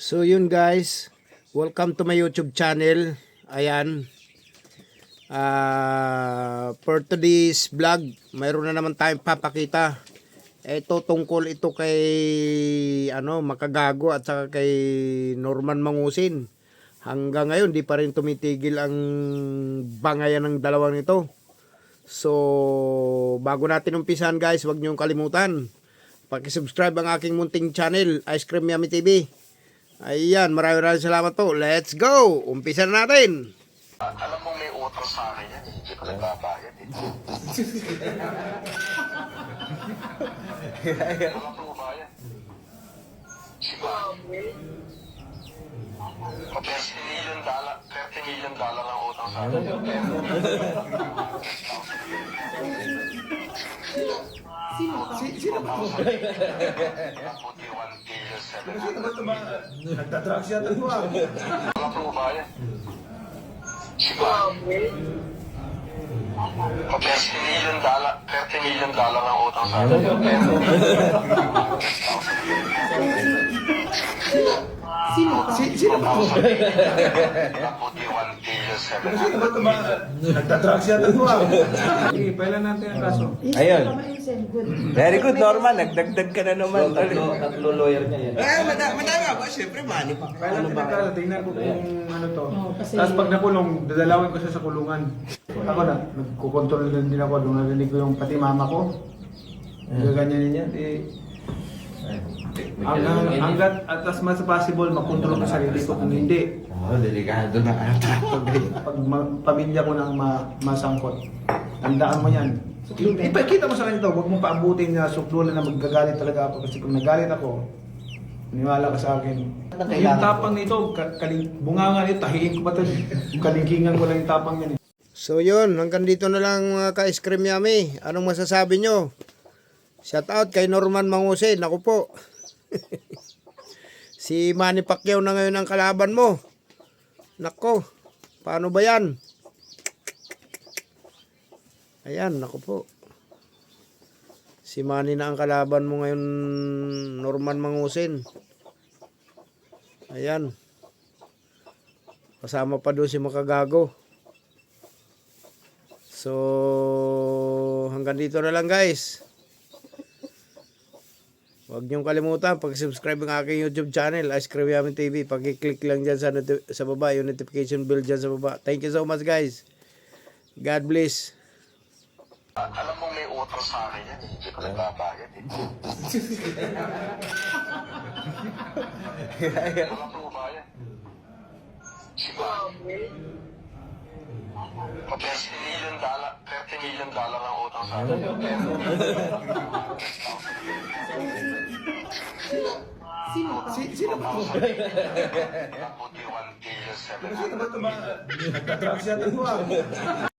So yun guys, welcome to my YouTube channel. Ayan, for today's vlog, mayroon na naman tayong papakita. Ito tungkol ito kay Makagago at saka kay Norman Mangusin. Hanggang ngayon di pa rin tumitigil ang bangayan ng dalawang ito. So bago natin umpisan guys, huwag niyong kalimutan paki-subscribe ang aking munting channel, Ice Cream Yummy TV. Ayan, maraming salamat po. Let's go! Umpisa na natin! Alam mo may utang sa akin yan. Hindi ko nagbabayad eh. Wala pang ubayan. Si Mami. 30 million dollar ang utang sa akin. Sino ba? Puti 1 billion 700. Sino ba ito ba? Nagtatrax yata ito ah. Wala pang ubayan. Si Mami. 30 million dollar ang utang sa akin. Sino ba? Puti 1 billion 700. Sino ba ito ba? Nagtatrax yata ito ah. Sige, pailan natin ang kaso. Ayun. Very good, Norman. Nagdagdag ka na naman. Tatlo lawyer niya yan. Madami ba? Siyempre, money pa. Pailan natin ang kaso. Tingnan ko kung ano to. Tapos pag nakulong, dadalawin ko siya sa kulungan. Ako na, nagkukontrol din ako. Nung narinig ko yung pati mama ko. Gaganyanin niya. Hanggat at as much as possible, makontrol ko sarili ko. Kung hindi, Delikado na ata. pag pamilya ko nang masangkot, tandaan mo yan. Ipakita mo sa kanya daw, huwag mo paabutin na suklulan na magagalit talaga ako. Kasi kung nagalit ako, niwala ka sa akin. Yung tapang nito, bungangan nito, tahiin ko ba ito? Kalingkingan ko lang yung tapang yan. So yun, hanggang dito na lang mga ka-Ice Cream Yummy. Anong masasabi nyo? Shout out kay Norman Mangusin. Ako po. Si Manny Pacquiao na ngayon ang kalaban mo. Nako, paano ba yan? Ayan, nako po. Si Manny na ang kalaban mo ngayon, Norman Mangusin. Ayan. Kasama pa doon si Makagago. So, hanggang dito na lang guys. Huwag niyong kalimutan pag-subscribe ang aking YouTube channel, Ice Cream Yummy TV. Pag-click lang dyan sa baba, yung notification bell dyan sa baba. Thank you so much guys. God bless. Alam mo may utang sa akin yan. Hindi ko nagbabayad eh. Wala pang ubayan. Si Mami. 30 million dollar ang utang sa akin. Sino ba? Puti 1 billion 700. Sino ba ito ba? Nagtatrax yata ito ah.